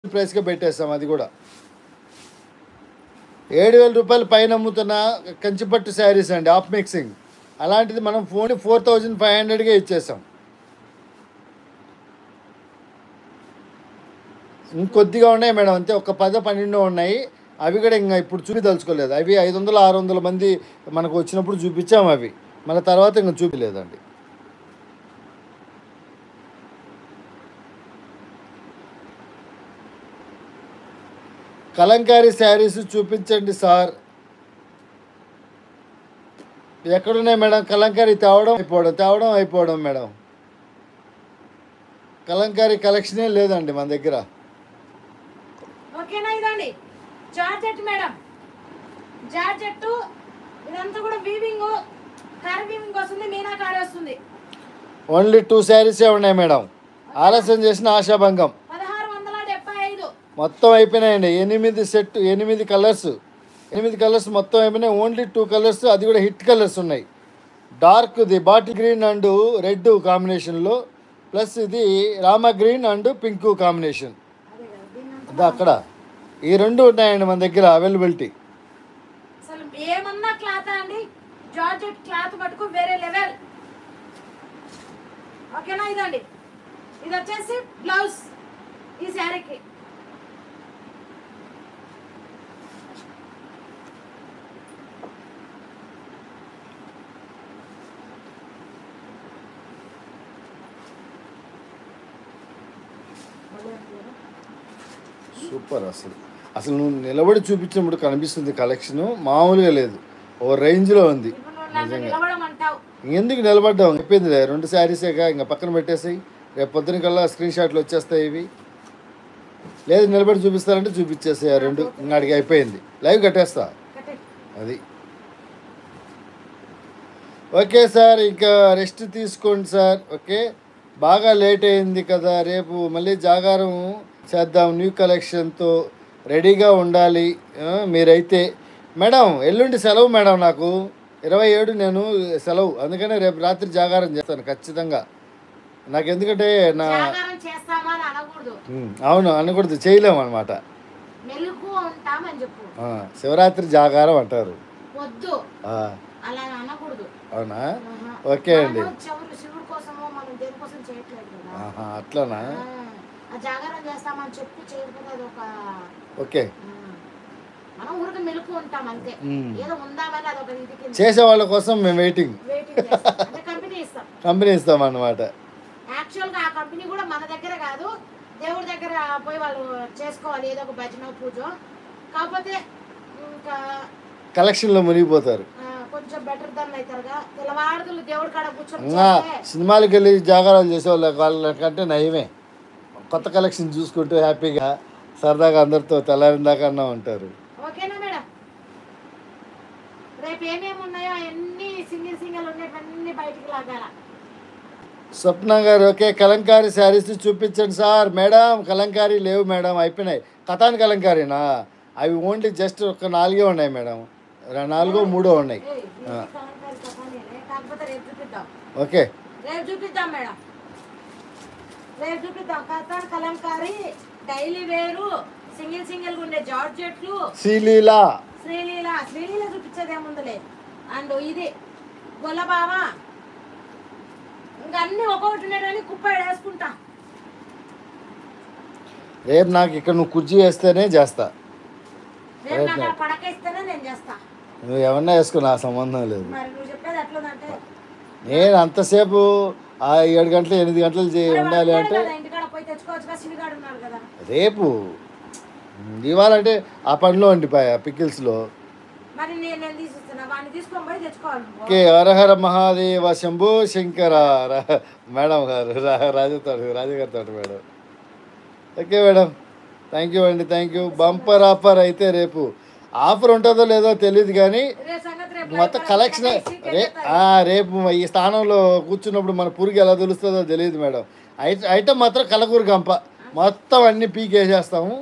ప్రైస్గా పెట్టేస్తాం. అది కూడా 7,000 రూపాయలు పైన అమ్ముతున్న కంచిపట్టు శారీస్ అండి, ఆఫ్ మిక్సింగ్. అలాంటిది మనం 4,500గా ఇచ్చేసాం. ఇంకొద్దిగా ఉన్నాయి మేడం, అంతే. ఒక 10-12 ఉన్నాయి. అవి కూడా ఇంకా ఇప్పుడు చూపించదలుచుకోలేదు. అవి 500-600 మంది మనకు వచ్చినప్పుడు చూపించాము. అవి మళ్ళీ తర్వాత ఇంకా చూపించలేదండి. కలంకారీ శారీస్ చూపించండి సార్. ఎక్కడున్నాయి మేడం? కలంకారీ తేవడం అయిపోవడం మేడం. కలంకారీ కలెక్షనే లేదండి మన దగ్గర. ఓకేనా? ఇదండి జార్జెట్ మేడం, జార్జెట్. ఇదంతా కూడా వీవింగ్, కార్వింగ్ వస్తుంది, మీనాకారి వస్తుంది. ఓన్లీ 2 శారీసే ఉన్నాయి మేడం. ఆలస్యం చేసిన ఆశాభంగం. 1675 మొత్తం అయిపోయినాయండి. 8 కలర్స్ మొత్తం అయిపోయినాయి. ఓన్లీ 2 కలర్స్, అది కూడా హిట్ కలర్స్ ఉన్నాయి. డార్క్ది బాటిల్ గ్రీన్ అండ్ రెడ్ కాంబినేషన్లో, ప్లస్ ఇది Rama green and pink combination. అది అక్కడ ఈ 2 ఉన్నాయండి మన దగ్గర అవైలబిలిటీ. అసలు ఏమన్నా క్లాత్ అండి, జార్జెట్ క్లాత్ మటుకు వేరే లెవెల్. ఓకేనా? ఇదండి, ఇది వచ్చేసి బ్లౌజ్ ఈ శారీకి. సూపర్. అసలు నువ్వు నిలబడి చూపించినప్పుడు కనిపిస్తుంది కలెక్షన్, మామూలుగా లేదు, ఓ రేంజ్లో ఉంది నిజంగా. ఎందుకు నిలబడ్డావు? చెప్పింది 2 శారీసేగా, ఇంకా పక్కన పెట్టేసాయి. రేపు పొద్దున కల్లా స్క్రీన్ షాట్లు వచ్చేస్తాయి ఇవి. లేదు నిలబడి చూపిస్తారంటే చూపించేసాయి. 2 ఇంకా అడిగి అయిపోయింది. లైవ్ కట్టేస్తా. అది ఓకే సార్, ఇంకా రెస్ట్ తీసుకోండి సార్. ఓకే, బాగా లేట్ అయింది కదా, రేపు మళ్ళీ జాగారం చేద్దాం న్యూ కలెక్షన్తో. రెడీగా ఉండాలి మీరైతే. మేడం ఎల్లుండి సెలవు మేడం, నాకు 27 నేను సెలవు. అందుకనే రేపు రాత్రి జాగారం చేస్తాను ఖచ్చితంగా. నాకు ఎందుకంటే అవును అనకూడదు, చేయలేము అనమాట. శివరాత్రి జాగారం అంటారు. అవునా? ఓకే అండి. అట్లానా? ఓకే, చేసే వాళ్ళ కోసం మేము వెయిటింగ్. కంపెనీ ఇస్తాం అన్నమాట. యాక్చువల్గా ఆ కంపెనీ కూడా మన దగ్గర కాదు, దేవుడి దగ్గర పోయి వాళ్ళు చేసుకోవాలి, ఏదో ఒక భజన పూజ. కాకపోతే ఇంకా కలెక్షన్లో మునిగిపోతారు. కొంచెం బెటర్ దాన్ని అవుతారుగా. తెల్లవారులు దేవుడి కాడ కూర్చొని సినిమాలకు వెళ్ళి జాగారాలు చేసే వాళ్ళకంటే నయమే. కొత్త కలెక్షన్ చూసుకుంటూ హ్యాపీగా సరదాగా అందరితో తెల్లారిన దాకా ఉంటారు. ఓకేనా మేడం? రేపు ఏమేమి ఉన్నాయో అవన్నీ సింగిల్ ఉండేవన్నీ బయటికి లాగాల. స్వప్న గారు ఓకే, కలంకారీ శారీస్ చూపించండి సార్. మేడం కలంకారీ లేవు మేడం, అయిపోయినాయి. కథాన్ కలంకారీనా? అవి ఓన్లీ జస్ట్ ఒక 4 ఉన్నాయి మేడం, 4-3 ఉన్నాయి. ఓకే, రేపు చూపిద్దాం మేడం, రేపు చూపిద్దాం. కథాన్ కలంకారీ డైలీ వేరు, సింగిల్ ఉండే జార్జెట్లు. శ్రీలీల చూపించేది ఏముందలే. అండ్ ఇది గొల్లబావ, ఇంకా అన్ని ఒక్కొక్కటి ఉండేటని కుప్ప వేసుకుంటా. రేపు నాకు ఇక్కడ నువ్వు కుర్చీ వేస్తేనే చేస్తా, పడకేస్తేనే నేను చేస్తా. నువ్వు ఏమన్నా వేసుకో, నా సంబంధం లేదు. మరి నువ్వు చెప్పేది ఎట్లుందంటే, నేను అంతసేపు 7 గంటలు 8 గంటలు ఉండాలి అంటే ఇంటికాడ పోయి తెచ్చుకోవచ్చుగా, సినిగాడు ఉన్నారు కదా. రేపు ఇవ్వాలంటే ఆ పనిలో ఉండిపోయా పికిల్స్లో. మరి నేను తీసుకున్నా, వాడిని తీసుకొని పోయి తెచ్చుకోవాలి. ఓకే, హరహర మహాదేవ శంభో శంకర. మేడం గారు రాజుగారితో madam. Okay madam, thank you అండి, థ్యాంక్ యూ. బంపర్ ఆఫర్ అయితే రేపు. ఆఫర్ ఉంటుందో లేదో తెలియదు కానీ మొత్తం కలెక్షన్ రేపు ఈ స్థానంలో కూర్చున్నప్పుడు మన పురుగు ఎలా తెలుస్తుందో తెలియదు మేడం. ఐటమ్ మాత్రం కలకూర గంప మొత్తం అన్ని పీకేసేస్తాము.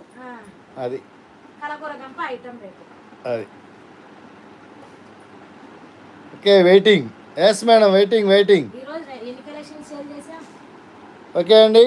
అది అది okay, waiting. Yes madam, waiting. Okay అండి.